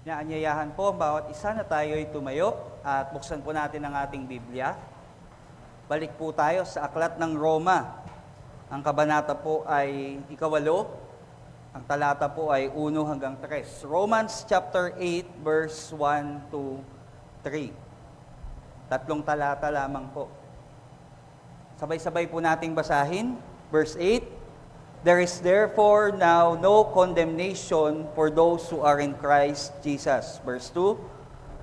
Inaanyayahan po ang bawat isa na tayo'y tumayo at buksan po natin ang ating Biblia. Balik po tayo sa aklat ng Roma. Ang kabanata po ay 8, ang talata po ay 1 hanggang 3. Romans chapter 8 verse 1 to 3. 3 talata lamang po. Sabay-sabay po nating basahin. Verse 8. There is therefore now no condemnation for those who are in Christ Jesus. Verse 2.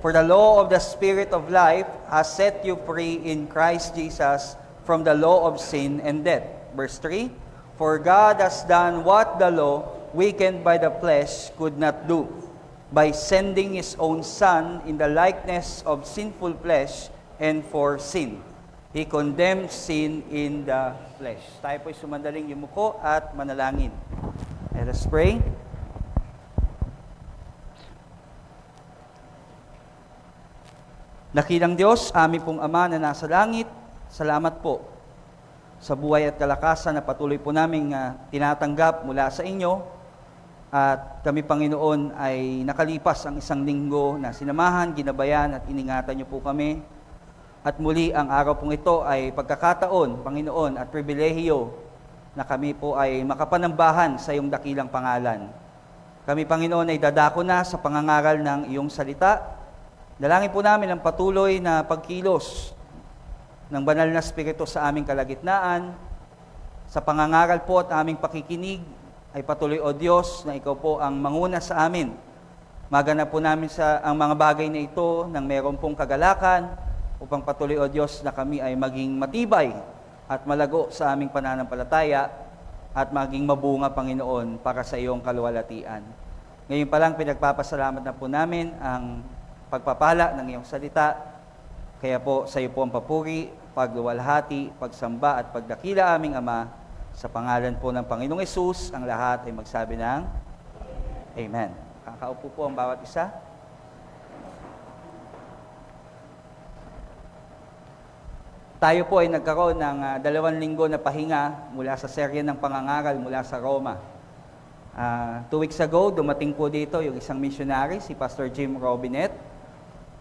For the law of the Spirit of life has set you free in Christ Jesus from the law of sin and death. Verse 3. For God has done what the law, weakened by the flesh, could not do, by sending His own Son in the likeness of sinful flesh, and for sin He condemned sin in the flesh. Tayo po'y sumandaling yumuko at manalangin. Let us pray. Dakilang Diyos, aming pong Ama na nasa langit, salamat po sa buhay at kalakasan na patuloy po naming tinatanggap mula sa inyo. At kami, Panginoon, ay nakalipas ang isang linggo na sinamahan, ginabayan at iningatan niyo po kami. At muli, ang araw pong ito ay pagkakataon, Panginoon, at pribilehiyo na kami po ay makapanambahan sa iyong dakilang pangalan. Kami, Panginoon, ay dadako na sa pangangaral ng iyong salita. Dalangin po namin ang patuloy na pagkilos ng banal na Espiritu sa aming kalagitnaan. Sa pangangaral po at aming pakikinig ay patuloy, O Diyos, na ikaw po ang manguna sa amin. Maganap po namin ang mga bagay na ito ng meron pong kagalakan, upang patuloy, O Diyos, na kami ay maging matibay at malago sa aming pananampalataya at maging mabunga, Panginoon, para sa iyong kaluwalhatian. Ngayon pa lang, pinagpapasalamat na po namin ang pagpapala ng iyong salita. Kaya po, sa iyo po ang papuri, pagluwalhati, pagsamba at pagdakila aming Ama. Sa pangalan po ng Panginoong Hesus, ang lahat ay magsabi ng Amen. Kakaupo po ang bawat isa. Tayo po ay nagkaroon ng 2 linggo na pahinga mula sa serye ng pangangaral mula sa Roma. 2 weeks ago, dumating po dito yung isang missionary, si Pastor Jim Robinet.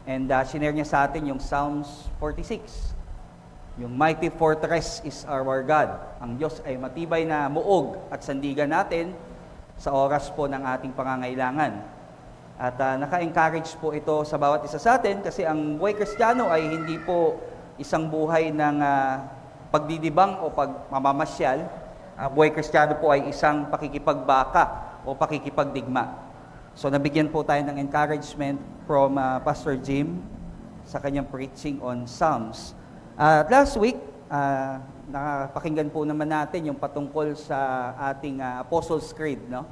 And sinare niya sa atin yung Psalms 46. Yung Mighty Fortress is our God. Ang Diyos ay matibay na muog at sandigan natin sa oras po ng ating pangangailangan. At naka-encourage po ito sa bawat isa sa atin kasi ang buhay Kristiyano ay hindi po isang buhay ng pagdidibang o pagmamamasyal. Ang buhay Kristiyano po ay isang pakikipagbaka o pakikipagdigma. So nabigyan po tayo ng encouragement from Pastor Jim sa kanyang preaching on Psalms. At last week, nakapakinggan po naman natin yung patungkol sa ating Apostles' Creed, no?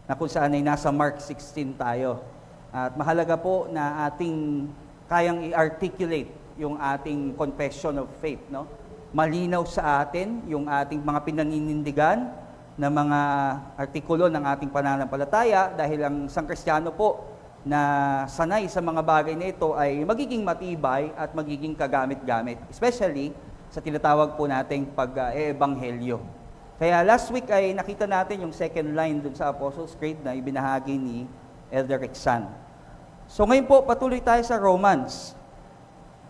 Na kung saan ay nasa Mark 16 tayo. At mahalaga po na ating kayang i-articulate yung ating confession of faith, no? Malinaw sa atin yung ating mga pinaninindigan na mga artikulo ng ating pananampalataya dahil ang isang Kristiyano po na sanay sa mga bagay na ito ay magiging matibay at magiging kagamit-gamit, especially sa tinatawag po nating pag-ebanghelyo. Kaya last week ay nakita natin yung second line dun sa Apostles' Creed na ibinahagi ni Elder Rexan. So ngayon po, patuloy tayo sa Romans.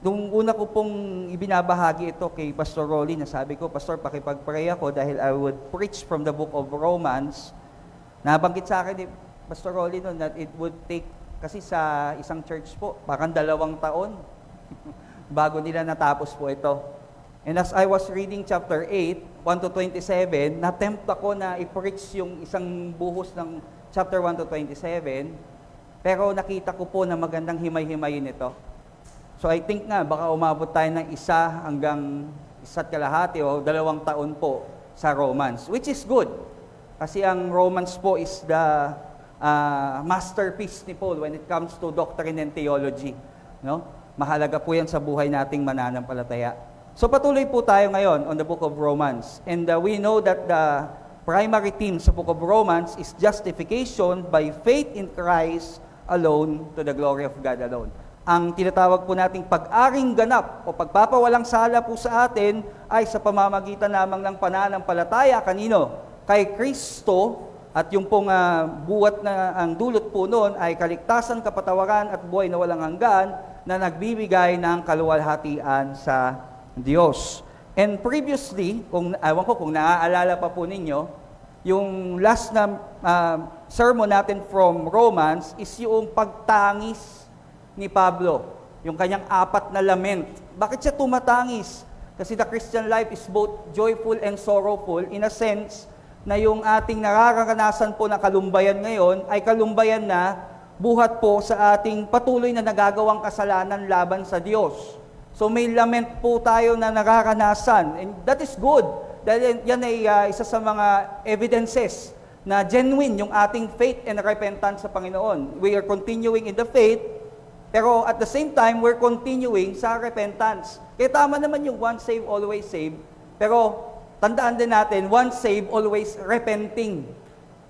Nung una ko pong ibinabahagi ito kay Pastor Rolly, nasabi ko, Pastor, pakipag-pray ako dahil I would preach from the book of Romans. Nabanggit sa akin ni Pastor Rolly noon that it would take, kasi sa isang church po, parang 2 taon bago nila natapos po ito. And as I was reading chapter 8, 1 to 27, na-tempt ako na i-preach yung isang buhos ng chapter 1 to 27, pero nakita ko po na magandang himay-himayin ito. So I think nga, baka umabot tayo ng 1 hanggang 1.5 o 2 taon po sa Romans, which is good. Kasi ang Romans po is the masterpiece ni Paul when it comes to doctrine and theology. No? Mahalaga po yan sa buhay nating mananampalataya. So patuloy po tayo ngayon on the book of Romans. And we know that the primary theme sa book of Romans is justification by faith in Christ alone to the glory of God alone. Ang tinatawag po nating pag-aring ganap o pagpapawalang sala po sa atin ay sa pamamagitan lamang ng pananampalataya kanino? Kay Kristo At yung pong buwat na ang dulot po noon ay kaligtasan, kapatawaran at buhay na walang hanggan na nagbibigay ng kaluwalhatian sa Diyos. And previously, ewan ko kung naaalala pa po ninyo, yung last na sermon natin from Romans is yung pagtangis ni Pablo, yung kanyang 4 na lament. Bakit siya tumatangis? Kasi the Christian life is both joyful and sorrowful in a sense na yung ating nararanasan po na kalumbayan ngayon ay kalumbayan na buhat po sa ating patuloy na nagagawang kasalanan laban sa Diyos. So may lament po tayo na nararanasan, and that is good. Dahil yan ay isa sa mga evidences na genuine yung ating faith and repentance sa Panginoon. We are continuing in the faith, pero at the same time, we're continuing sa repentance. Kaya tama naman yung once saved, always saved, pero tandaan din natin, once saved, always repenting.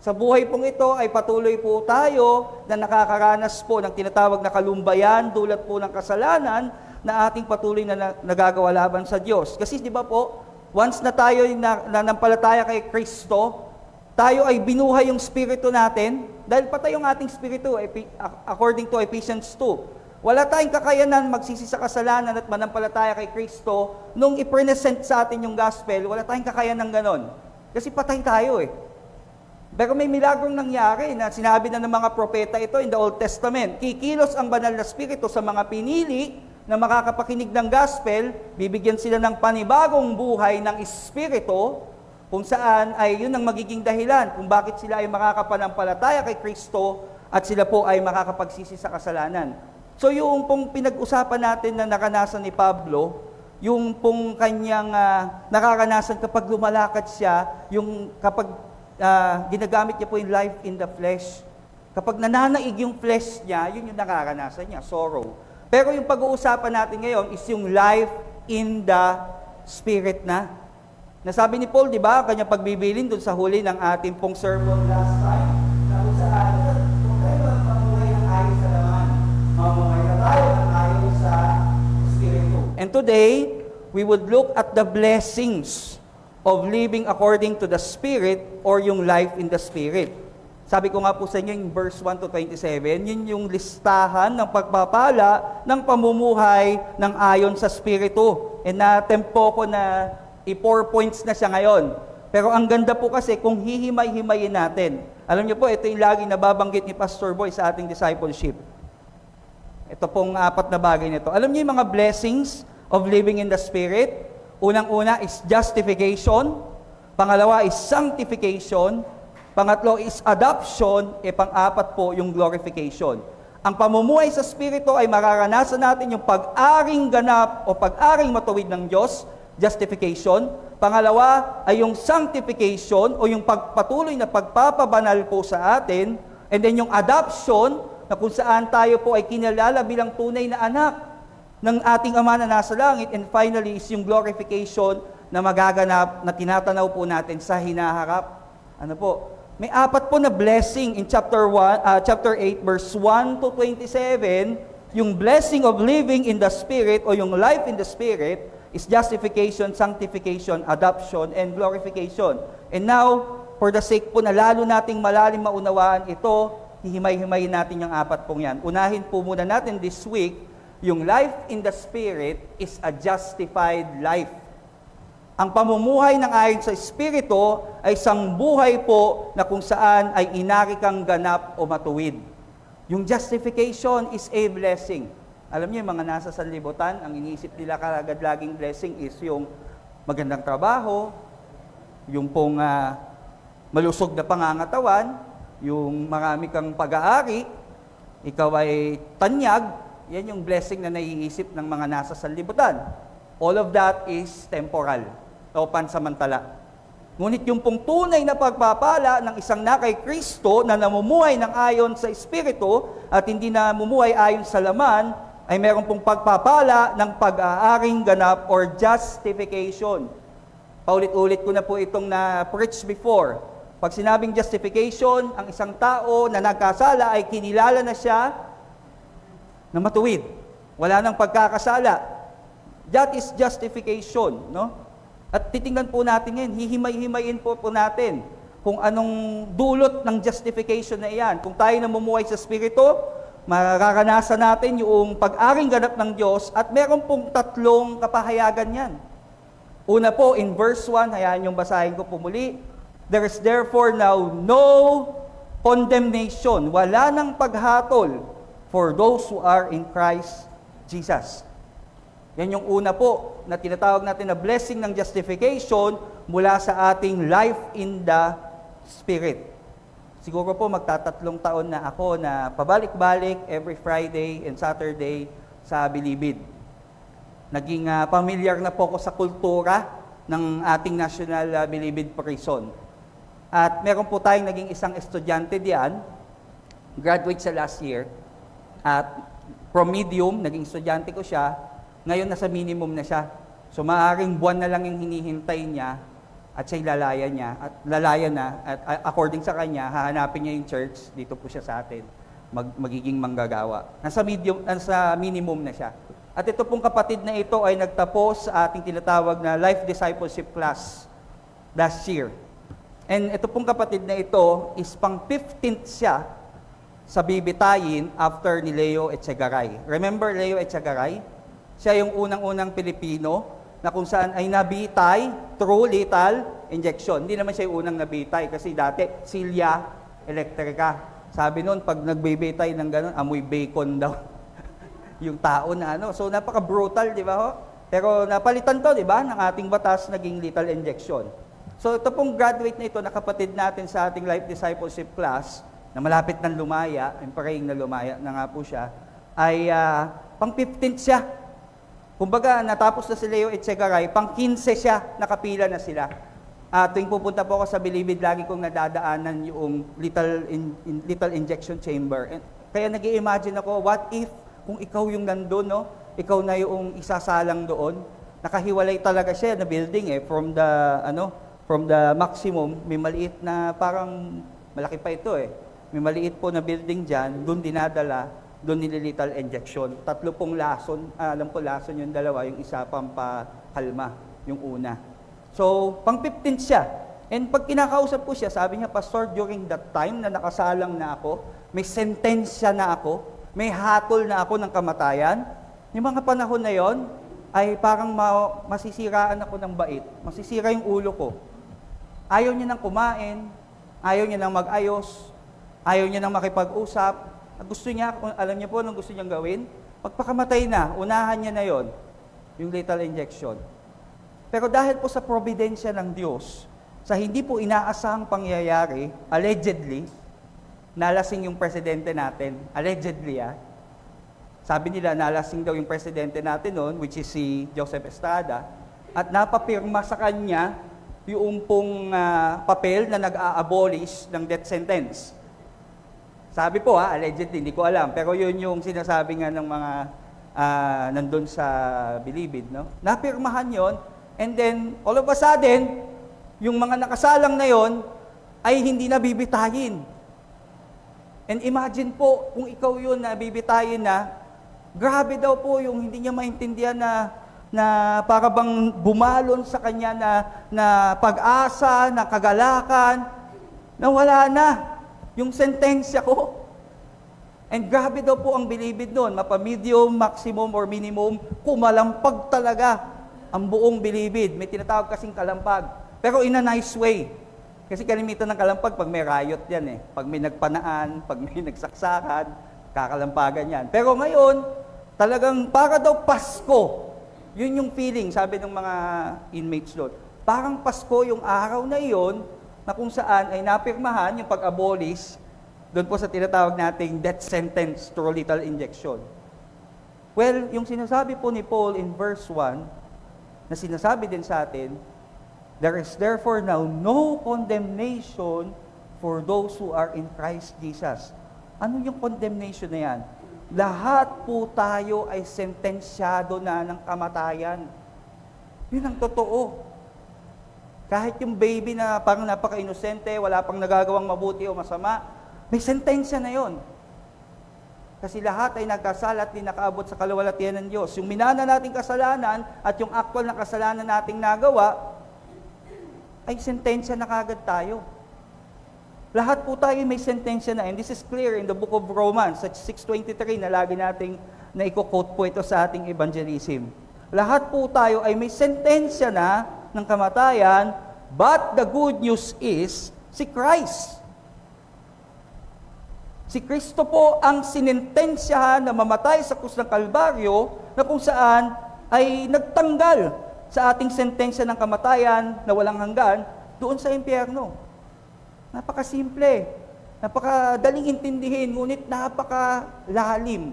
Sa buhay pong ito ay patuloy po tayo na nakakaranas po ng tinatawag na kalumbayan, dulot po ng kasalanan na ating patuloy na nagagawa laban sa Diyos. Kasi di ba po, once na tayo nanampalataya kay Kristo, tayo ay binuhay yung spirito natin, dahil patay yung ating spirito, according to Ephesians 2. Wala tayong kakayanan magsisi sa kasalanan at manampalataya kay Kristo nung i-present sa atin yung gospel, wala tayong kakayanan ganon. Kasi patay tayo eh. Pero may milagrong nangyari na sinabi na ng mga propeta ito in the Old Testament. Kikilos ang banal na spirito sa mga pinili na makakapakinig ng gospel, bibigyan sila ng panibagong buhay ng espiritu, kung saan ay yun ang magiging dahilan kung bakit sila ay makakapanampalataya kay Kristo at sila po ay makakapagsisi sa kasalanan. So yung pong pinag-usapan natin na nakanasan ni Pablo, yung pong kanyang nakakanasan kapag lumalakad siya, yung kapag ginagamit niya po yung life in the flesh. Kapag nananaig yung flesh niya, yun yung nakakanasan niya, sorrow. Pero yung pag-uusapan natin ngayon is yung life in the spirit na. Nasabi ni Paul, di ba, kanyang pagbibilin dun sa huli ng ating pong sermon last time, na kung saan, kung tayo mamuhay ng ayon sa laman, mamuhay na tayo ng ayon sa Espiritu. And today, we would look at the blessings of living according to the Spirit or yung life in the Spirit. Sabi ko nga po sa inyo, yung verse 1 to 27, yun yung listahan ng pagpapala ng pamumuhay ng ayon sa Espiritu. And na-attempt po ko na 4 points na siya ngayon. Pero ang ganda po kasi kung hihimay-himayin natin. Alam niyo po, ito yung laging nababanggit ni Pastor Boy sa ating discipleship. Ito pong 4 na bagay nito. Alam niyo yung mga blessings of living in the Spirit? Unang-una is justification. Pangalawa is sanctification. Pangatlo is adoption. Pang-apat po yung glorification. Ang pamumuhay sa Espiritu ay mararanasan natin yung pag-aring ganap o pag-aring matuwid ng Diyos, justification. Pangalawa ay yung sanctification o yung pagpatuloy na pagpapabanal po sa atin. And then yung adoption na kung saan tayo po ay kinilala bilang tunay na anak ng ating Ama na nasa langit. And finally is yung glorification na magaganap na tinatanaw po natin sa hinaharap. Ano po? May 4 po na blessing in chapter 8 verse 1 to 27. Yung blessing of living in the Spirit o yung life in the Spirit is justification, sanctification, adoption, and glorification. And now, for the sake po na lalo nating malalim maunawaan ito, hihimay-himayin natin yung 4 pong yan. Unahin po muna natin this week, yung life in the Spirit is a justified life. Ang pamumuhay ng ayon sa Espiritu ay isang buhay po na kung saan ay inari kang ganap o matuwid. Yung justification is a blessing. Alam niyo, yung mga nasa sanlibutan, ang iniisip nila karagad laging blessing is yung magandang trabaho, yung pong malusog na pangangatawan, yung marami kang pag-aari, ikaw ay tanyag, yan yung blessing na naiisip ng mga nasa sanlibutan. All of that is temporal o pansamantala. Ngunit yung pong tunay na pagpapala ng isang na kay Kristo na namumuhay ng ayon sa Espiritu at hindi namumuhay ayon sa laman, ay meron pong pagpapala ng pag-aaring ganap or justification. Paulit-ulit ko na po itong na-preach before. Pag sinabing justification, ang isang tao na nagkasala ay kinilala na siya na matuwid. Wala nang pagkakasala. That is justification, no? At titingnan po natin ngayon, hihimay-himayin po natin. kung anong dulot ng justification na iyan. Kung tayo namumuhay sa Espiritu, mararanasan natin yung pag-aring ganap ng Diyos at meron pong tatlong kapahayagan yan. Una po, in verse 1, hayaan yung basahin ko po muli. There is therefore now no condemnation. Wala nang paghatol for those who are in Christ Jesus. Yan yung una po na tinatawag natin na blessing ng justification mula sa ating life in the Spirit. Siguro po magtatatlong taon na ako na pabalik-balik every Friday and Saturday sa Bilibid. Naging familiar na po ako sa kultura ng ating National Bilibid Prison. At meron po tayong naging isang estudyante diyan, graduate sa last year. At from medium, naging estudyante ko siya, ngayon nasa minimum na siya. So maaaring buwan na lang yung hinihintay niya at siya'y lalaya na, at according sa kanya, hahanapin niya yung church, dito po siya sa atin, magiging manggagawa. Nasa minimum na siya. At ito pong kapatid na ito ay nagtapos sa ating tinatawag na Life Discipleship Class last year. And ito pong kapatid na ito is pang 15th siya sa bibitayin after ni Leo Echegaray. Remember Leo Echegaray? Siya yung unang-unang Pilipino na kung saan ay nabitay through lethal injection. Hindi naman siya yung unang nabitay kasi dati silya electrica. Sabi noon, pag nagbibitay ng gano'n, amoy bacon daw yung tao na ano. So napaka-brutal, di ba ho? Pero napalitan to, di ba, ng ating batas naging lethal injection. So ito pong graduate na ito, na kapatid natin sa ating Life Discipleship Class, na malapit ng lumaya, and praying na lumaya na nga po siya, ay pang 15th siya. Kumbaga, natapos na si Leo Echegaray, pang 15 siya, nakapila na sila. Tuwing pupunta po ako sa Bilibid, lagi kong nadadaanan yung lethal injection chamber. And kaya nag-i-imagine ako, what if kung ikaw yung nandun, no? Ikaw na yung isasalang doon. Nakahiwalay talaga siya na building from the maximum, may maliit na parang malaki pa ito May maliit po na building diyan, doon dinadala, doon nililital injection. 3 pong lason, alam ko lason yung dalawa, yung isa pampakalma, yung una. So, pang 15 siya. And pag kinakausap ko siya, sabi niya, Pastor, during that time na nakasalang na ako, may sentensya na ako, may hatol na ako ng kamatayan. Yung mga panahon na yon ay parang masisiraan ako ng bait, masisira yung ulo ko. Ayaw niya nang kumain, ayaw niya nang mag-ayos, ayaw niya nang makipag-usap. Gusto niya, alam niya po anong gusto niyang gawin? Pagpakamatay na, unahan niya na yon, yung lethal injection. Pero dahil po sa providensya ng Diyos, sa hindi po inaasahang pangyayari, allegedly, nalasing yung presidente natin. Allegedly, Sabi nila, nalasing daw yung presidente natin noon, which is si Joseph Estrada, at napapirma sa kanya yung pong papel na nag-a-abolish ng death sentence. Sabi po allegedly, hindi ko alam, pero yun yung sinasabi nga ng mga nandun sa Bilibid, no? Napirmahan yon, and then all of a sudden, yung mga nakasalang na yon ay hindi na bibitayin. And imagine po, kung ikaw yun na bibitayin na, grabe daw po yung hindi niya maintindihan na para bang bumalon sa kanya na pag-asa, na kagalakan, na wala na yung sentensya ko. And grabe daw po ang Bilibid noon, mapa-medium, maximum, or minimum, kumalampag talaga ang buong Bilibid. May tinatawag kasing kalampag. Pero in a nice way. Kasi kalimitan ng kalampag pag may riot yan Pag may nagpanaan, pag may nagsaksakan, kakalampagan yan. Pero ngayon, talagang para daw Pasko. Yun yung feeling, sabi ng mga inmates doon. Parang Pasko yung araw na iyon, na kung saan ay napirmahan yung pag-abolish doon po sa tinatawag nating death sentence through lethal injection. Well, yung sinasabi po ni Paul in verse 1, na sinasabi din sa atin, there is therefore now no condemnation for those who are in Christ Jesus. Ano yung condemnation na yan? Lahat po tayo ay sentensyado na ng kamatayan. Yun ang totoo. Kahit yung baby na parang napaka-inosente, wala pang nagagawang mabuti o masama, may sentensya na yon. Kasi lahat ay nagkasala at di nakaabot sa kaluwalhatian ng Diyos. Yung minana nating kasalanan at yung actual na kasalanan nating nagawa, ay sentensya na kagad tayo. Lahat po tayo may sentensya na, and this is clear in the book of Romans, at 6:23 na lagi nating naiko-quote po ito sa ating evangelism. Lahat po tayo ay may sentensya na ng kamatayan, but the good news is, si Christ. Si Kristo po ang sinentensyahan na mamatay sa krus ng Kalbaryo, na kung saan ay nagtanggal sa ating sentensya ng kamatayan na walang hanggan doon sa impyerno. Napakasimple, napakadaling intindihin, ngunit napakalalim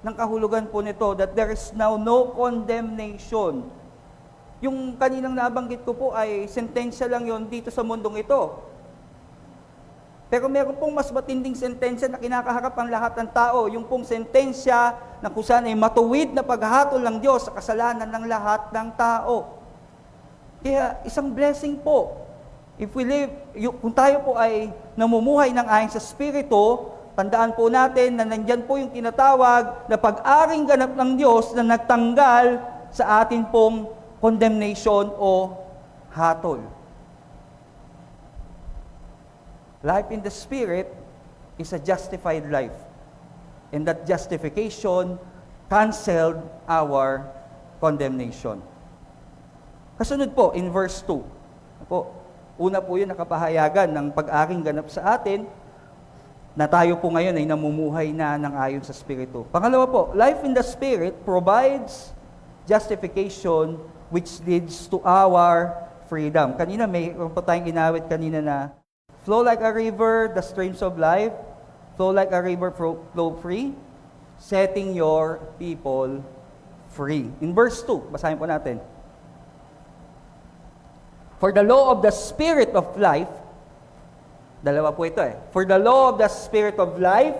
ng kahulugan po nito, that there is now no condemnation. Yung kaninang nabanggit ko po ay sentensya lang yon dito sa mundong ito. Pero meron pong mas matinding sentensya na kinakaharap ang lahat ng tao, yung pong sentensya na kung saan ay matuwid na paghatol ng Diyos sa kasalanan ng lahat ng tao. Kaya isang blessing po. If we live, kung tayo po ay namumuhay ng ayon sa Espiritu, tandaan po natin na nandyan po yung tinatawag na pag-aring ganap ng Diyos na nagtanggal sa atin pong condemnation o hatol. Life in the Spirit is a justified life. And that justification canceled our condemnation. Kasunod po, in verse 2. Una po yun nakapahayagan ng pag-aring ganap sa atin na tayo po ngayon ay namumuhay na ng ayon sa Espiritu. Pangalawa po, life in the Spirit provides justification which leads to our freedom. Kanina may po tayong inawit kanina na flow like a river, the streams of life, flow like a river, flow free, setting your people free. In verse 2, basahin po natin. For the law of the Spirit of life, dalawa po ito For the law of the Spirit of life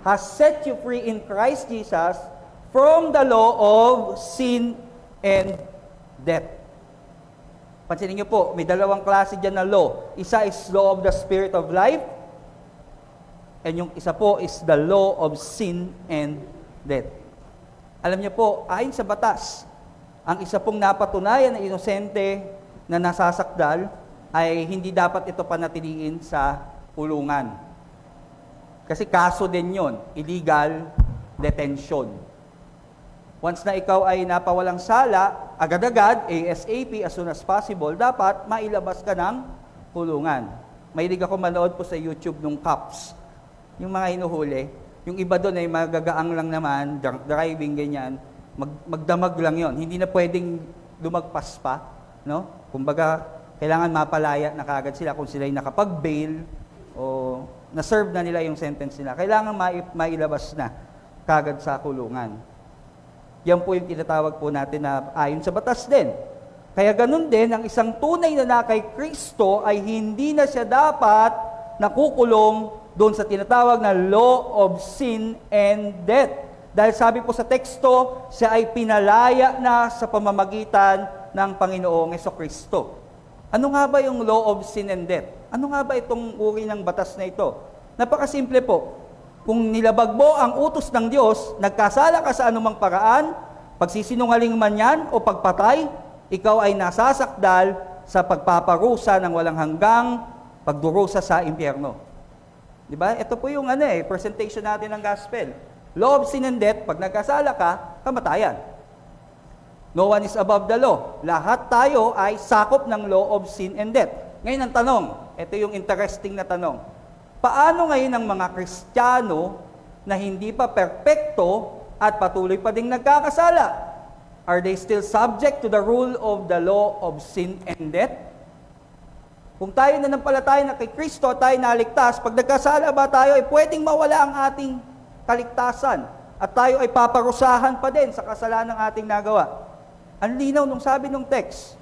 has set you free in Christ Jesus from the law of sin and death. Pansinin niyo po, may dalawang klase dyan na law. Isa is law of the Spirit of life, and yung isa po is the law of sin and death. Alam niyo po, ayon sa batas, ang isa pong napatunayan na inosente na nasasakdal ay hindi dapat ito panatiliin sa kulungan. Kasi kaso din yon, illegal detention. Once na ikaw ay napawalang sala, agad-agad, ASAP, as soon as possible, dapat mailabas ka ng kulungan. Mahilig ako manood po sa YouTube nung cops, yung mga hinuhuli. Yung iba doon ay magagaang lang naman, driving, ganyan. Magdamag lang yon. Hindi na pwedeng lumagpas pa, no? Kumbaga, kailangan mapalaya na kagad sila kung sila'y nakapag-bail o na-serve na nila yung sentence nila. Kailangan mailabas na kagad sa kulungan. Yan po yung tinatawag po natin na ayon sa batas din. Kaya ganun din, ang isang tunay na kay Kristo ay hindi na siya dapat nakukulong doon sa tinatawag na law of sin and death. Dahil sabi po sa teksto, siya ay pinalaya na sa pamamagitan ng Panginoong Jesucristo. Ano nga ba yung law of sin and death? Ano nga ba itong uri ng batas na ito? Napakasimple po. Kung nilabag mo ang utos ng Diyos, nagkasala ka sa anumang paraan, pagsisinungaling man yan o pagpatay, ikaw ay nasasakdal sa pagpaparusa ng walang hanggang pagdurusa sa impyerno. Di ba? Ito po yung presentation natin ng gospel. Law of sin and death, pag nagkasala ka, kamatayan. No one is above the law. Lahat tayo ay sakop ng law of sin and death. Ngayon ang tanong, ito yung interesting na tanong. Paano ngayon ang mga Kristiyano na hindi pa perpekto at patuloy pa ding nagkakasala? Are they still subject to the rule of the law of sin and death? Kung tayo nanampalataya na kay Kristo, tayo naligtas, pag nagkasala ba tayo, ay pwedeng mawala ang ating kaligtasan at tayo ay paparusahan pa din sa kasalanan ng ating nagawa. Ang linaw nung sabi nung text.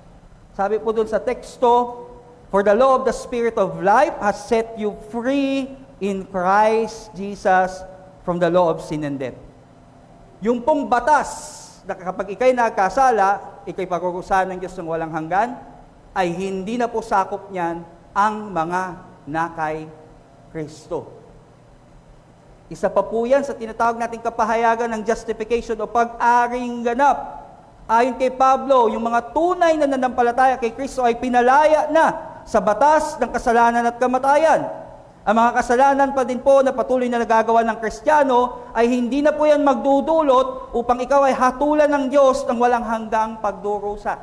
Sabi po dun sa teksto, for the law of the Spirit of life has set you free in Christ Jesus from the law of sin and death. Yung pong batas na kapag ikay nagkasala, ikay parurusahan ng Diyos ng walang hanggan, ay hindi na po sakop niyan ang mga nakay Kristo. Isa pa po yan sa tinatawag nating kapahayagan ng justification o pag-aring ganap. Ayon kay Pablo, yung mga tunay na nanampalataya kay Kristo ay pinalaya na sa batas ng kasalanan at kamatayan. Ang mga kasalanan pa din po na patuloy na nagagawa ng Kristiyano ay hindi na po yan magdudulot upang ikaw ay hatulan ng Diyos ng walang hanggang pagdurusa.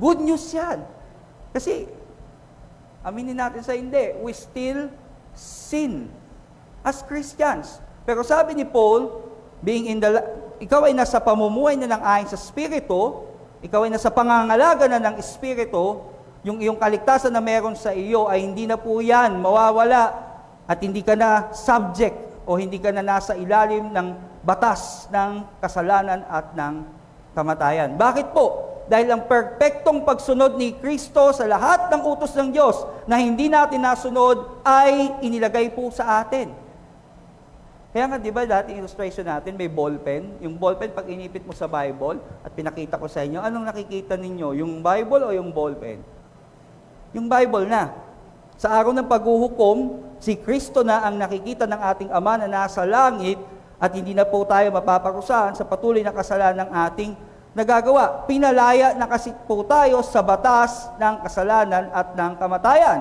Good news yan. Kasi, aminin natin sa hindi, we still sin as Christians. Pero sabi ni Paul, ikaw ay nasa pamumuhay na ng ayon sa Espiritu, ikaw ay nasa pangangalaga na ng Espiritu, yung iyong kaligtasan na meron sa iyo ay hindi na po yan mawawala at hindi ka na subject o hindi ka na nasa ilalim ng batas ng kasalanan at ng kamatayan. Bakit po? Dahil ang perpektong pagsunod ni Kristo sa lahat ng utos ng Diyos na hindi natin nasunod ay inilagay po sa atin. Kaya nga, di ba, dati illustration natin, may ballpen. Yung ballpen, pag inipit mo sa Bible, at pinakita ko sa inyo, anong nakikita ninyo? Yung Bible o yung ballpen? Yung Bible na. Sa araw ng paghuhukom, si Kristo na ang nakikita ng ating Ama na nasa langit at hindi na po tayo mapaparusahan sa patuloy na kasalanan ng ating nagagawa. Pinalaya na kasi po tayo sa batas ng kasalanan at ng kamatayan.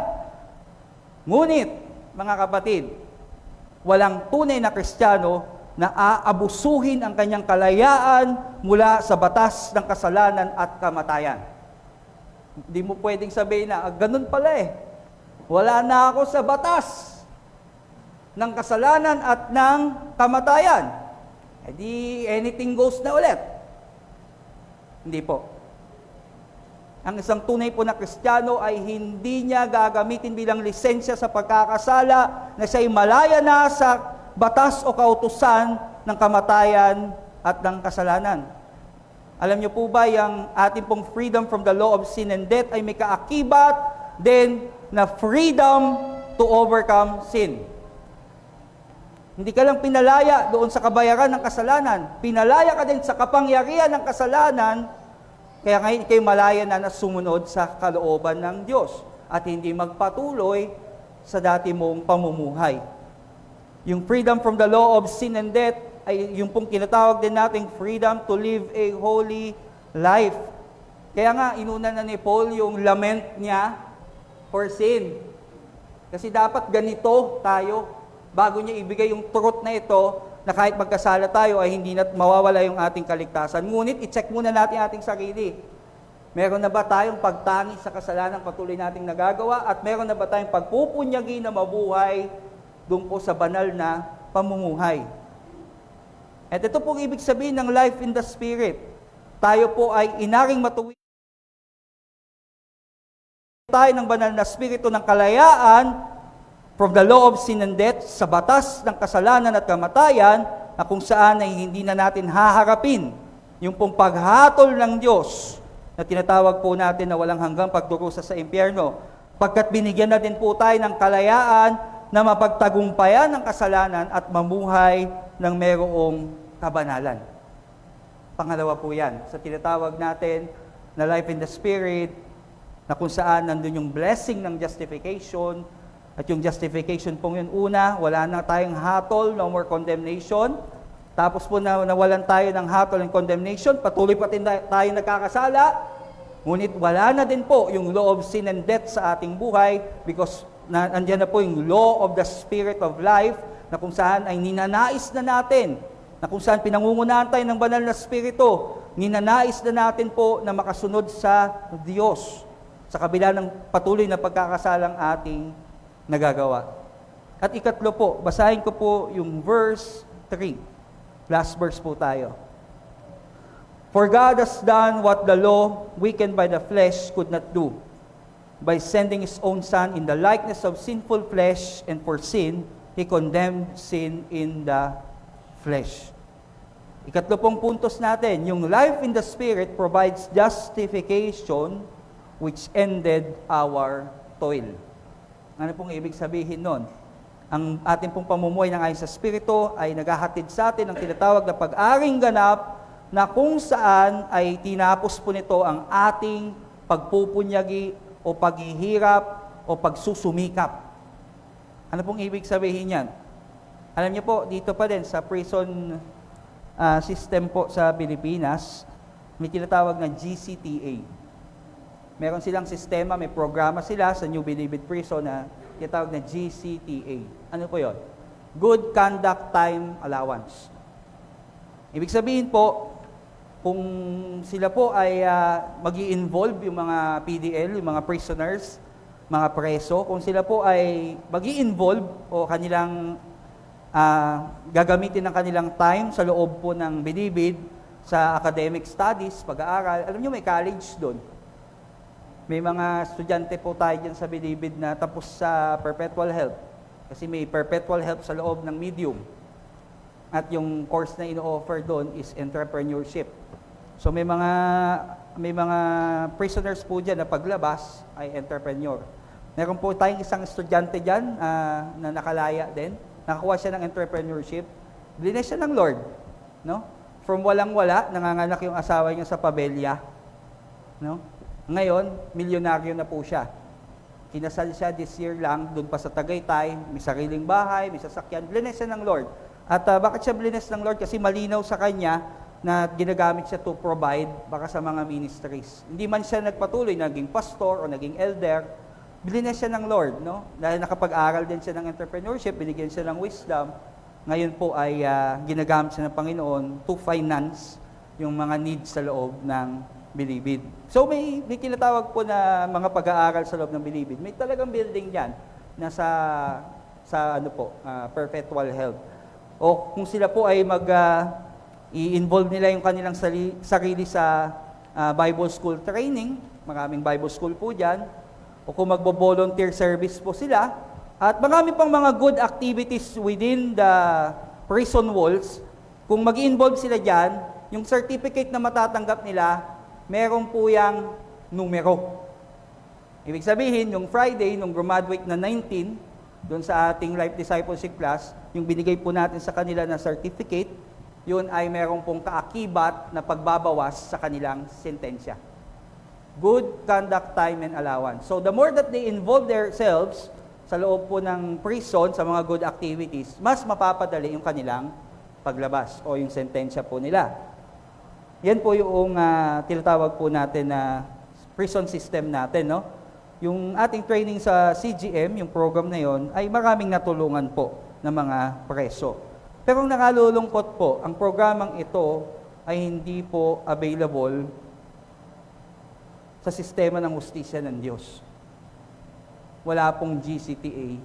Ngunit, mga kapatid, walang tunay na Kristiyano na aabusuhin ang kanyang kalayaan mula sa batas ng kasalanan at kamatayan. Hindi mo pwedeng sabihin na, ganun pala eh. Wala na ako sa batas ng kasalanan at ng kamatayan. E di, anything goes na ulit. Hindi po. Ang isang tunay po na Kristiyano ay hindi niya gagamitin bilang lisensya sa pagkakasala na siya'y malaya na sa batas o kautusan ng kamatayan at ng kasalanan. Alam niyo po ba, yung ating pong freedom from the law of sin and death ay may kaakibat din na freedom to overcome sin. Hindi ka lang pinalaya doon sa kabayaran ng kasalanan. Pinalaya ka din sa kapangyarihan ng kasalanan, kaya ngayon kayo malaya na sumunod sa kalooban ng Diyos at hindi magpatuloy sa dati mong pamumuhay. Yung freedom from the law of sin and death ay yung pong kinatawag din nating freedom to live a holy life. Kaya nga, inuna na ni Paul yung lament niya for sin. Kasi dapat ganito tayo, bago niya ibigay yung truth na ito, na kahit magkasala tayo ay hindi na mawawala yung ating kaligtasan. Ngunit, i-check muna natin ating sarili. Meron na ba tayong pagtangi sa kasalanan patuloy nating nagagawa? At meron na ba tayong pagpupunyagi na mabuhay doon po sa banal na pamumuhay? At ito pong ibig sabihin ng life in the Spirit. Tayo po ay inaring matuwid tayo ng banal na Espiritu ng kalayaan from the law of sin and death sa batas ng kasalanan at kamatayan na kung saan ay hindi na natin haharapin yung pong paghatol ng Diyos na tinatawag po natin na walang hanggang pagdurusa sa impyerno. Pagkat binigyan na din po tayo ng kalayaan na mapagtagumpayan ng kasalanan at mamuhay ng merong kabanalan. Pangalawa po yan, sa tinatawag natin na life in the Spirit, na kung saan nandun yung blessing ng justification, at yung justification pong yun, una, wala na tayong hatol, no more condemnation. Tapos po nawalan tayo ng hatol and condemnation, patuloy pa tayo nagkakasala, ngunit wala na din po yung law of sin and death sa ating buhay because nandiyan na po yung law of the Spirit of life na kung saan ay ninanais na natin, na kung saan pinangungunahan tayo ng banal na Espiritu, ninanais na natin po na makasunod sa Diyos sa kabila ng patuloy na pagkakasalang ating nagagawa. At ikatlo po, basahin ko po yung verse 3. Last verse po tayo. For God has done what the law, weakened by the flesh, could not do, by sending His own Son in the likeness of sinful flesh, and for sin, He condemned sin in the flesh. Ikatlo pong puntos natin, yung life in the Spirit provides justification which ended our toil. Ano pong ibig sabihin nun? Ang ating pong pamumuhay ng ayon sa Espiritu ay naghahatid sa atin ang tinatawag na pag-aring ganap na kung saan ay tinapos po nito ang ating pagpupunyagi o paghihirap o pagsusumikap. Ano pong ibig sabihin yan? Alam niyo po, dito pa din sa prison system po sa Pilipinas, may tinatawag na GCTA. Meron silang sistema, may programa sila sa New Bilibid Prison na tinatawag na GCTA. Ano po yon? Good Conduct Time Allowance. Ibig sabihin po, kung sila po ay mag-i-involve yung mga PDL, yung mga prisoners, mga preso, kung sila po ay mag-i-involve o kanilang gagamitin ng kanilang time sa loob po ng Bilibid sa academic studies, pag-aaral, alam nyo may college doon. May mga estudyante po tayo dyan sa Bilibid na tapos sa perpetual help. Kasi may perpetual help sa loob ng medium. At yung course na ino-offer doon is entrepreneurship. So may mga prisoners po dyan na paglabas ay entrepreneur. Meron po tayong isang estudyante dyan na nakalaya din. Nakakuha siya ng entrepreneurship. Blinis siya ng Lord. No? From walang-wala, nanganganak yung asawa niya sa pabelya. No? Ngayon, milyonaryo na po siya. Kinasal siya this year lang, doon pa sa Tagaytay, may sariling bahay, may sasakyan. Blinis siya ng Lord. At bakit siya blinis ng Lord? Kasi malinaw sa kanya na ginagamit siya to provide baka sa mga ministries. Hindi man siya nagpatuloy, naging pastor o naging elder, blinis siya ng Lord, no? Dahil nakapag-aral din siya ng entrepreneurship, binigyan siya ng wisdom, ngayon po ay ginagamit siya ng Panginoon to finance yung mga needs sa loob ng Bilibid. So may tinatawag po na mga pag-aaral sa loob ng Bilibid. May talagang building diyan na sa perpetual help. O kung sila po ay i-involve nila yung kanilang sarili sa Bible school training, maraming Bible school po diyan. O kung magbo-volunteer service po sila, at marami pang mga good activities within the prison walls, kung mag-involve sila diyan, yung certificate na matatanggap nila, meron po yang numero. Ibig sabihin, yung Friday, nung graduate na 19, doon sa ating Life Discipleship class, yung binigay po natin sa kanila na certificate, yun ay meron pong kaakibat na pagbabawas sa kanilang sentensya. Good conduct time and allowance. So the more that they involve themselves sa loob po ng prison, sa mga good activities, mas mapapadali yung kanilang paglabas o yung sentensya po nila. Yan po yung tinatawag po natin na prison system natin, no? Yung ating training sa CGM, yung program na yon, ay maraming natulungan po ng mga preso. Pero ang nakalulungkot po, ang programang ito ay hindi po available sa sistema ng hustisya ng Diyos. Wala pong GCTA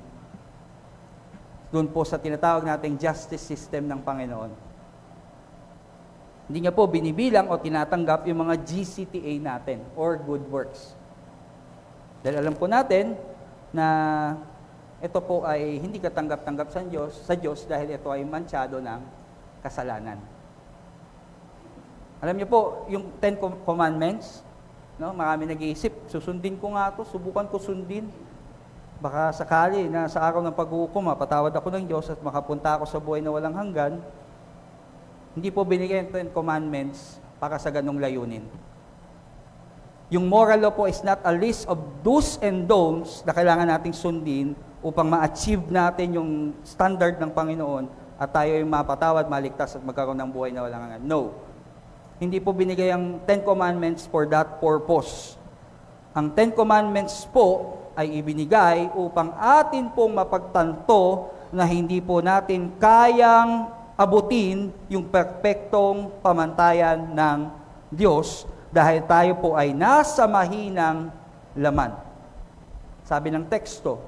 doon po sa tinatawag nating justice system ng Panginoon. Hindi niya po binibilang o tinatanggap yung mga GCTA natin or good works. Dahil alam po natin na ito po ay hindi katanggap-tanggap sa Diyos dahil ito ay manchado ng kasalanan. Alam niyo po, yung 10 Commandments, no, marami nag-iisip, susundin ko nga ito, subukan ko sundin. Baka sakali na sa araw ng paghukom, mapatawad ako ng Diyos at makapunta ako sa buhay na walang hanggan. Hindi po binigay ang 10 Commandments para sa ganong layunin. Yung moral law po is not a list of do's and don'ts na kailangan nating sundin upang ma-achieve natin yung standard ng Panginoon at tayo yung mapatawad, maligtas at magkaroon ng buhay na walang hanggan. No. Hindi po binigay ang 10 Commandments for that purpose. Ang 10 Commandments po ay ibinigay upang atin pong mapagtanto na hindi po natin kayang abutin yung perpektong pamantayan ng Diyos dahil tayo po ay nasa mahinang laman. Sabi ng teksto,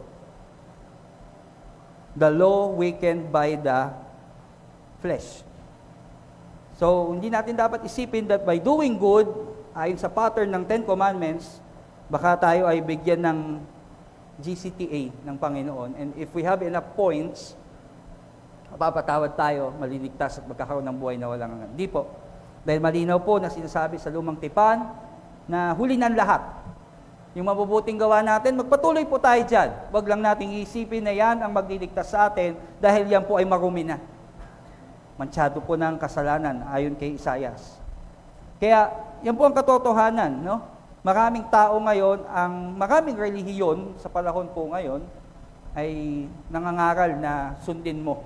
the law weakened by the flesh. So, hindi natin dapat isipin that by doing good, ayon sa pattern ng 10 Commandments, baka tayo ay bigyan ng GCTA ng Panginoon. And if we have enough points, mapapatawad tayo, maliligtas at magkakaroon ng buhay na walang hanggan. Hindi po. Dahil malinaw po na sinasabi sa Lumang Tipan na huli ng lahat. Yung mabubuting gawa natin, magpatuloy po tayo dyan. Huwag lang nating isipin na yan ang magliligtas sa atin dahil yan po ay marumi na. Manchado po ng kasalanan ayon kay Isaias. Kaya, yan po ang katotohanan, no? Maraming tao ngayon, maraming relihiyon sa panahon po ngayon ay nangangaral na sundin mo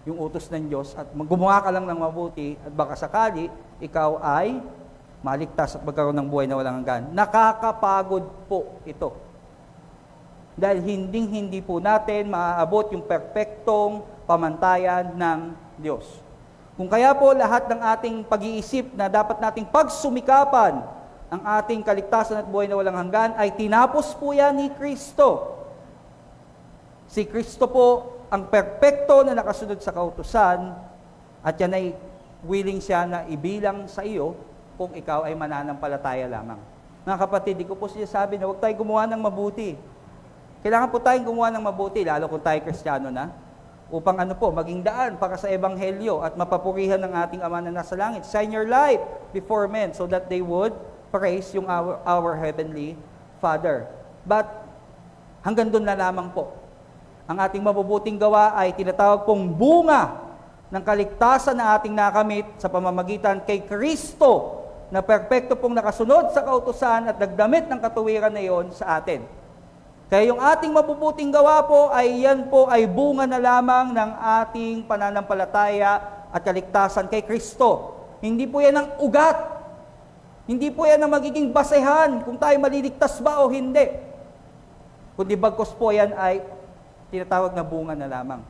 yung utos ng Diyos at gumawa ka lang ng mabuti at baka sakali ikaw ay maligtas at magkaroon ng buhay na walang hanggan. Nakakapagod po ito. dahil hindi po natin maaabot yung perpektong pamantayan ng Diyos. Kung kaya po lahat ng ating pag-iisip na dapat nating pagsumikapan ang ating kaligtasan at buhay na walang hanggan ay tinapos po yan ni Kristo. Si Kristo po ang perpekto na nakasunod sa kautusan at yan ay willing siya na ibilang sa iyo kung ikaw ay mananampalataya lamang. Mga kapatid, di ko po sinasabi na huwag tayong gumawa ng mabuti. Kailangan po tayong gumawa ng mabuti, lalo kung tayo Kristiyano na, upang maging daan para sa Ebanghelyo at mapapurihan ng ating Ama na nasa langit. Shine your light before men so that they would praise yung our Heavenly Father. But hanggang doon na lamang po. Ang ating mabubuting gawa ay tinatawag pong bunga ng kaligtasan na ating nakamit sa pamamagitan kay Kristo na perpekto pong nakasunod sa kautusan at nagdamit ng katuwiran na iyon sa atin. Kaya yung ating mabubuting gawa po ay yan po ay bunga na lamang ng ating pananampalataya at kaligtasan kay Kristo. Hindi po yan ang ugat. Hindi po yan ang magiging basehan kung tayo maliligtas ba o hindi. Kundi bagkos po yan ay tinatawag na bunga na lamang.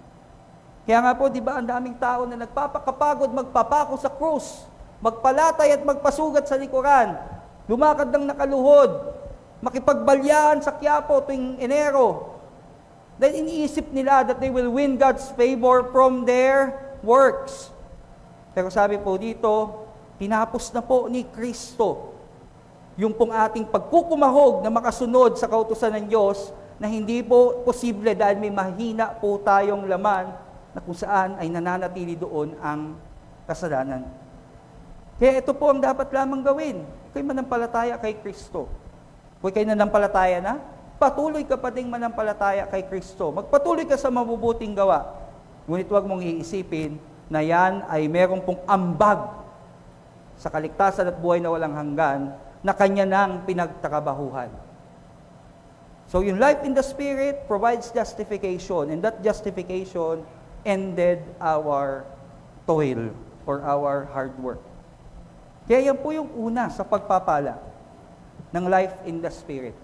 Kaya nga po, di ba, ang daming tao na nagpapakapagod, magpapako sa krus, magpalatay at magpasugat sa likuran, lumakad ng nakaluhod, makipagbalyahan sa Quiapo tuwing Enero. Dahil iniisip nila that they will win God's favor from their works. Pero sabi po dito, tinapos na po ni Kristo yung pong ating pagkukumahog na makasunod sa kautusan ng Diyos na hindi po posible dahil may mahina po tayong laman na kung saan ay nananatili doon ang kasalanan. Kaya ito po ang dapat lamang gawin. Ikaw'y manampalataya kay Kristo. Kung ikaw'y nanampalataya na, patuloy ka pa ding manampalataya kay Kristo. Magpatuloy ka sa mabubuting gawa. Ngunit huwag mong iisipin na yan ay merong pong ambag sa kaligtasan at buhay na walang hanggan na kanya nang pinagtakabahuhan. So yung life in the Spirit provides justification, and that justification ended our toil or our hard work. Kaya yan po yung una sa pagpapala ng life in the Spirit.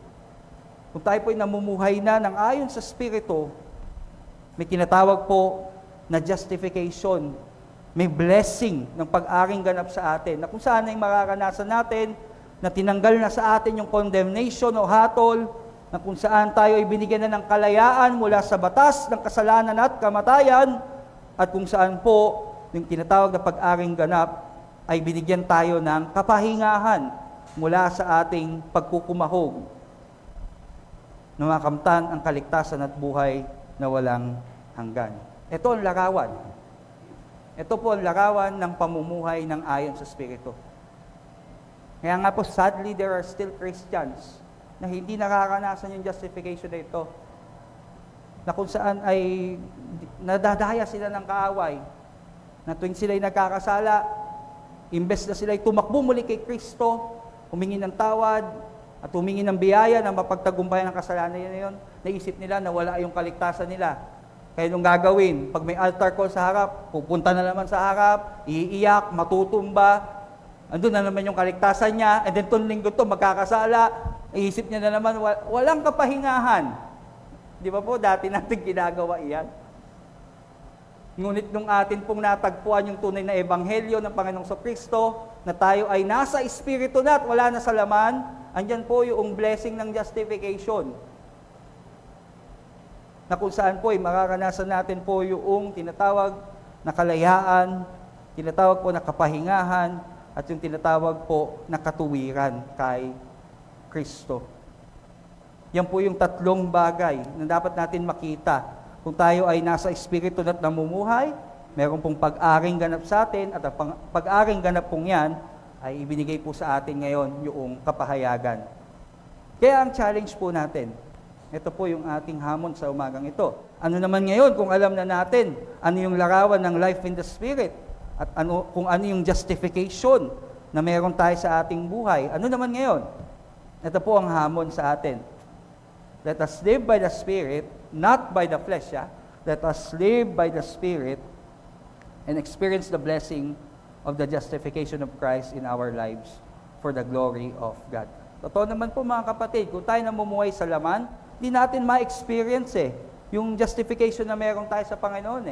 Kung tayo po'y namumuhay na ng ayon sa Espiritu, may tinatawag po na justification, may blessing ng pag-aring ganap sa atin, na kung saan ay mararanasan natin na tinanggal na sa atin yung condemnation o hatol, na kung saan tayo ay binigyan na ng kalayaan mula sa batas ng kasalanan at kamatayan, at kung saan po yung tinatawag na pag-aring ganap ay binigyan tayo ng kapahingahan mula sa ating pagkukumahog na makamtan ang kaligtasan at buhay na walang hanggan. Ito ang larawan. Ito po ang larawan ng pamumuhay ng ayon sa Espiritu. Kaya nga po, sadly, there are still Christians na hindi nakakanasan yung justification na ito. Na kung saan ay nadadaya sila ng kaaway. Na tuwing sila'y nagkakasala, imbes na sila'y tumakbo muli kay Kristo, humingi ng tawad, at humingi ng biyaya na mapagtagumpayan ng kasalanan na yun, naisip nila na wala yung kaligtasan nila. Kaya nung gagawin, pag may altar call sa harap, pupunta na naman sa harap, iiyak, matutumba, andun na naman yung kaligtasan niya, and then itong linggo to, magkakasala, iisip niya na naman, walang kapahingahan. Di ba po, dati natin ginagawa iyan. Ngunit nung atin pong natagpuan yung tunay na ebanghelyo ng Panginoong Kristo, na tayo ay nasa Espiritu na at wala na sa laman, andyan po yung blessing ng justification. Na kung saan po ay mararanasan natin po yung tinatawag na kalayaan, tinatawag po na kapahingahan, at yung tinatawag po na katuwiran kay Kristo. Yan po yung tatlong bagay na dapat natin makita. Kung tayo ay nasa Espiritu at namumuhay, meron pong pag-aring ganap sa atin, at ang pag-aring ganap pong yan ay ibinigay po sa atin ngayon yung kapahayagan. Kaya ang challenge po natin, ito po yung ating hamon sa umagang ito. Ano naman ngayon kung alam na natin ano yung larawan ng life in the Spirit at kung ano yung justification na meron tayo sa ating buhay? Ano naman ngayon? Ito po ang hamon sa atin. Let us live by the Spirit, not by the flesh. Let us live by the Spirit and experience the blessing of the justification of Christ in our lives for the glory of God. Totoo naman po mga kapatid, kung tayo namumuhay sa laman, hindi natin ma-experience yung justification na meron tayo sa Panginoon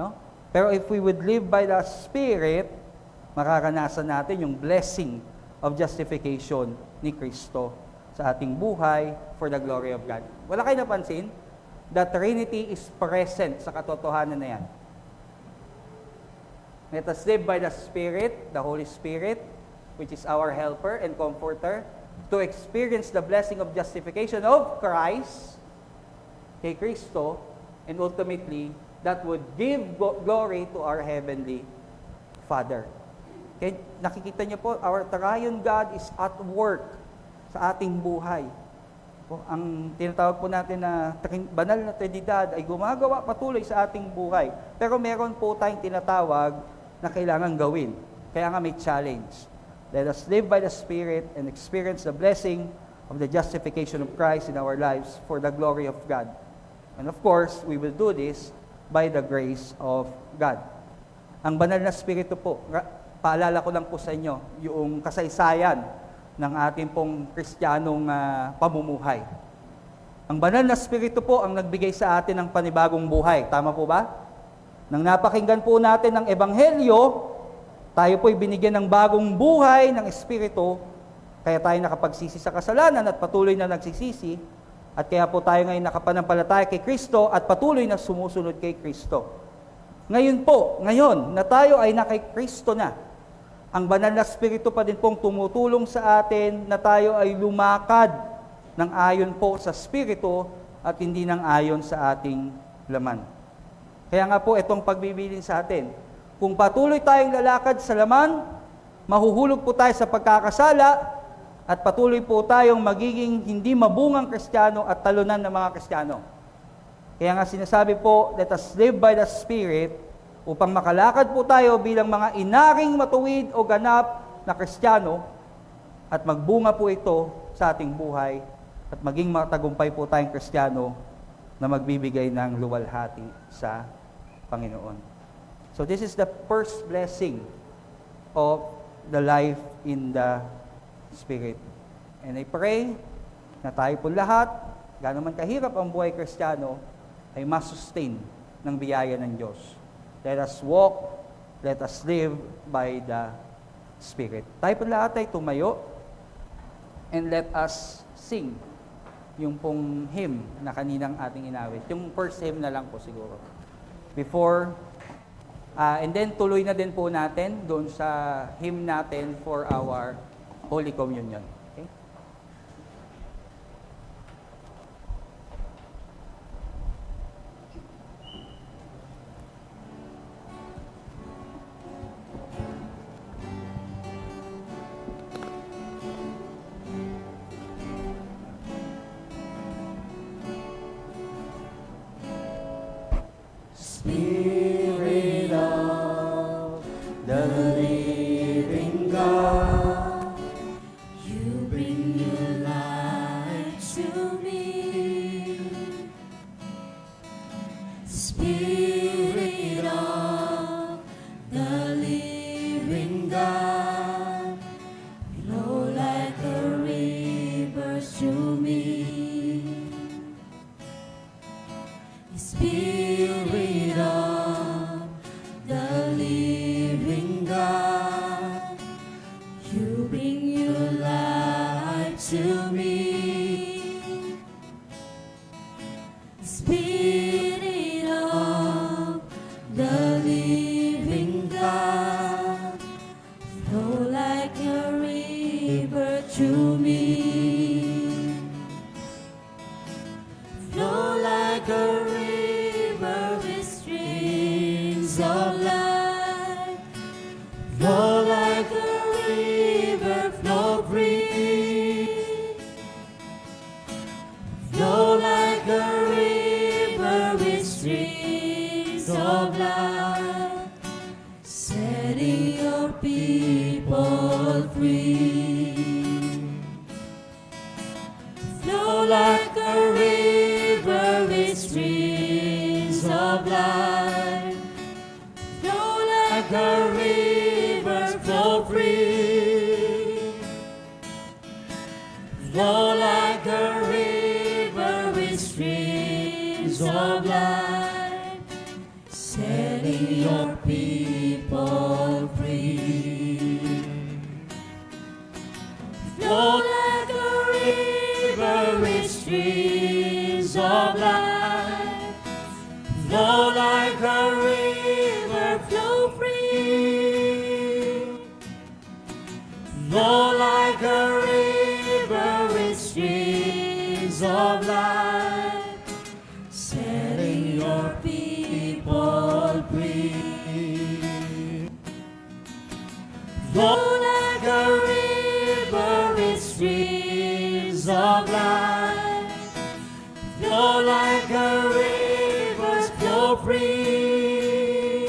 no? Pero if we would live by the Spirit, mararanasan natin yung blessing of justification ni Kristo sa ating buhay for the glory of God. Wala kayo napansin? The Trinity is present sa katotohanan na yan. Let us live by the Spirit, the Holy Spirit, which is our helper and comforter, to experience the blessing of justification of Christ, kay Kristo, and ultimately, that would give glory to our Heavenly Father. Okay? Nakikita niyo po, our triune God is at work sa ating buhay. Ang tinatawag po natin na banal na Trinidad ay gumagawa patuloy sa ating buhay. Pero meron po tayong tinatawag na kailangan gawin. Kaya nga may challenge. Let us live by the Spirit and experience the blessing of the justification of Christ in our lives for the glory of God. And of course, we will do this by the grace of God. Ang banal na Espiritu po, paalala ko lang po sa inyo, yung kasaysayan ng ating pong Kristiyanong pamumuhay. Ang banal na Espiritu po ang nagbigay sa atin ng panibagong buhay. Tama po ba? Nang napakinggan po natin ng Ebanghelyo, tayo po'y binigyan ng bagong buhay ng Espiritu, kaya tayo nakapagsisi sa kasalanan at patuloy na nagsisisi, at kaya po tayo ngayon nakapanampalataya kay Kristo at patuloy na sumusunod kay Kristo. Ngayon na tayo ay na kay Kristo na, ang banal na Espiritu pa din pong tumutulong sa atin na tayo ay lumakad ng ayon po sa Espiritu at hindi ng ayon sa ating laman. Kaya nga po itong pagbibilin sa atin, kung patuloy tayong lalakad sa laman, mahuhulog po tayo sa pagkakasala at patuloy po tayong magiging hindi mabungang Kristiyano at talunan ng mga Kristiyano. Kaya nga sinasabi po, let us live by the Spirit upang makalakad po tayo bilang mga inaring matuwid o ganap na Kristiyano at magbunga po ito sa ating buhay at maging matagumpay po tayong Kristiyano na magbibigay ng luwalhati sa Panginoon. So this is the first blessing of the life in the Spirit. And I pray na tayo po lahat, gaano man kahirap ang buhay Kristiyano, ay masustain ng biyaya ng Diyos. Let us walk, let us live by the Spirit. Tayo po lahat ay tumayo, and let us sing yung pong hymn na kaninang ating inawit. Yung first hymn na lang po siguro. And then tuloy na din po natin doon sa hymn natin for our Holy Communion. Okay? Spirit of the living God, you bring new life to me. Spirit of the living God, flow like a river through me. Spirit of the living God, you bring your life to me. Spirit of the living God, flow like a river through me. Flow like a river with streams of life. Flow like a river, flow free. Flow like a river with streams of life, setting your people free. Flow like a river with streams of life. Flow like a river, flow free. Flow like a river of light, setting your people free. Flow like a river with streams of life. Flow like a river, flow free. Flow like a river with streams of life, setting your people free. Flow like a river with streams of life. Flow like a river, flow free.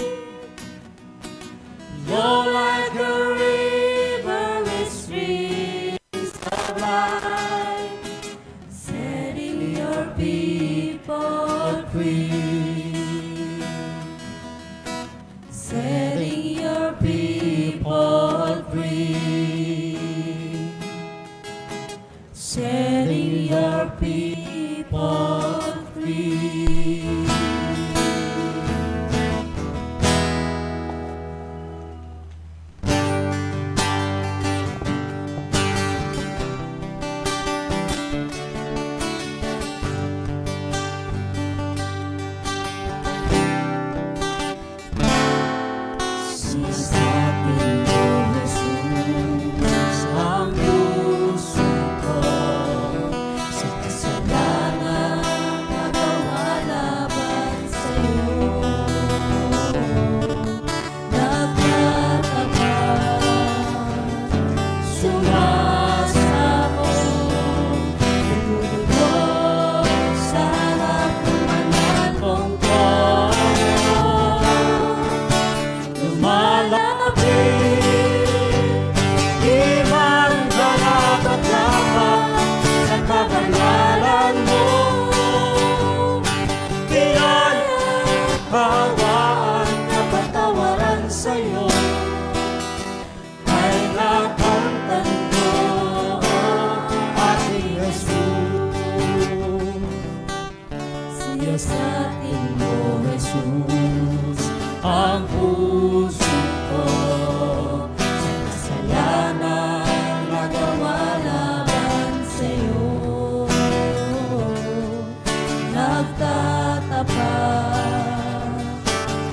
Flow like a river with streams of life, setting your people free. Setting your people free. Setting your people free. Sa ating Jesus, ang puso ko sa kasalanan nagawa laban sa'yo. Nagtatapat, sumasamo, tumulog sa harap ng banal mong trono. Lumalapit, di man dapat sa kabangalan mo. Biyaya, hawaan, kapatawaran sa'yo ay nakamtan ko, ating Jesus. Siya sa atin mo, Jesus, ang puso ko sa kasalanan nagawa laban sa'yo. Nagtatapat,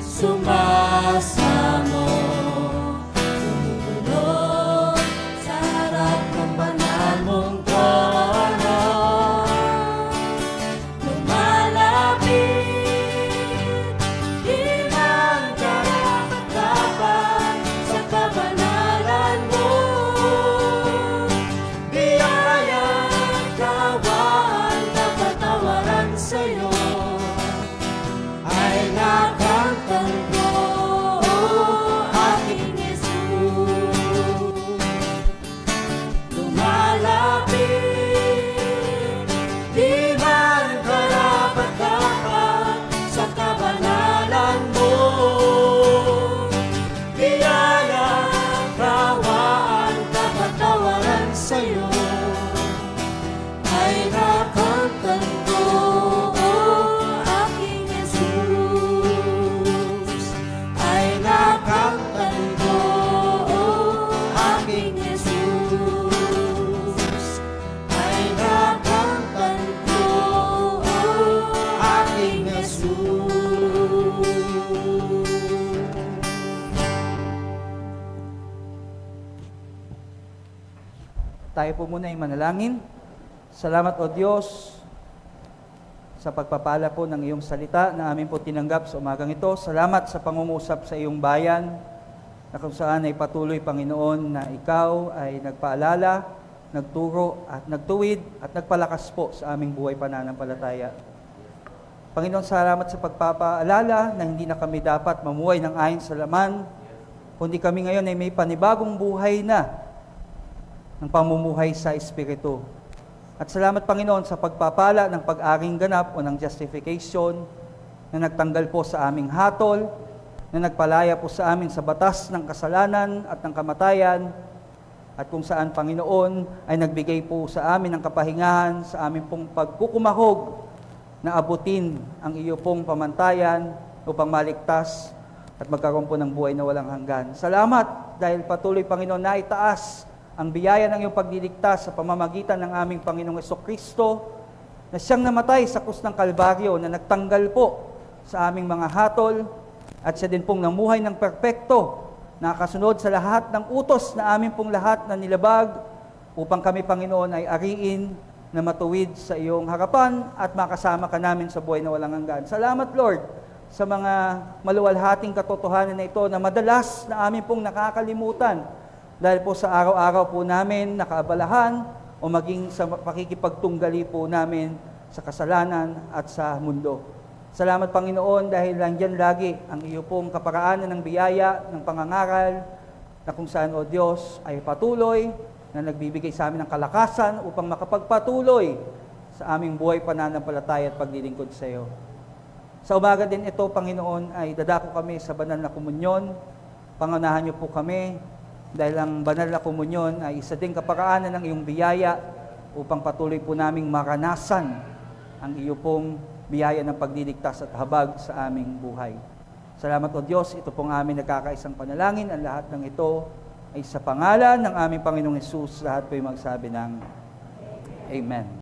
sumasamo, tumutulog sa harap ng banal mong trono. Lumalapit, di man karapat-dapat sa kabanalan mo. Biyaya, kawaan, kapatawaran sa'yo ay nakamtan ko, aking Jesus. Lumalapit, di man karapat-dapat sa kabanalan mo. Biyaya, kawaan, kapatawaran sa'yo ay nakamtan ko, aking Jesus. Ay nakamtan ko, aking Jesus. Ay nakamtan ko, aking Jesus. Tayo po muna ay manalangin. Salamat o Diyos sa pagpapala po ng iyong salita na amin po tinanggap sa umagang ito. Salamat sa pangungusap sa iyong bayan na kung saan ay patuloy, Panginoon, na ikaw ay nagpaalala, nagturo at nagtuwid at nagpalakas po sa aming buhay pananampalataya. Panginoon, salamat sa pagpapaalala na hindi na kami dapat mamuhay ng ayon sa laman, kundi kami ngayon ay may panibagong buhay na ng pamumuhay sa Espiritu. At salamat, Panginoon, sa pagpapala ng pag-aring ganap o ng justification na nagtanggal po sa aming hatol, na nagpalaya po sa amin sa batas ng kasalanan at ng kamatayan, at kung saan, Panginoon, ay nagbigay po sa amin ng kapahingahan sa aming pong pagkukumahog na abutin ang iyo pong pamantayan upang maligtas at magkaroon po ng buhay na walang hanggan. Salamat dahil patuloy, Panginoon, na itaas ang biyaya ng iyong pagliligtas sa pamamagitan ng aming Panginoong Jesucristo na siyang namatay sa krus ng Kalbaryo, na nagtanggal po sa aming mga hatol, at siya din pong namuhay ng perpekto, nakasunod sa lahat ng utos na amin pong lahat na nilabag upang kami, Panginoon, ay ariin na matuwid sa iyong harapan at makasama ka namin sa buhay na walang hanggan. Salamat, Lord, sa mga maluwalhating katotohanan na ito na madalas na amin pong nakakalimutan dahil po sa araw-araw po namin nakaabalahan o maging sa pakikipagtunggali po namin sa kasalanan at sa mundo. Salamat, Panginoon, dahil nandyan lagi ang iyo pong kaparaanan ng biyaya, ng pangangaral, na kung saan, O Diyos, ay patuloy na nagbibigay sa amin ng kalakasan upang makapagpatuloy sa aming buhay, pananampalataya at paglilingkod sa iyo. Sa umaga din ito, Panginoon, ay dadako kami sa banal na komunyon. Pangunahan niyo po kami dahil ang banal na komunyon ay isa ding kaparaanan ng iyong biyaya upang patuloy po naming maranasan ang iyo pong biyaya ng pagliligtas at habag sa aming buhay. Salamat, O Diyos, ito pong aming nagkakaisang panalangin. Ang lahat ng ito ay sa pangalan ng aming Panginoong Hesus. Lahat po'y magsabi ng Amen.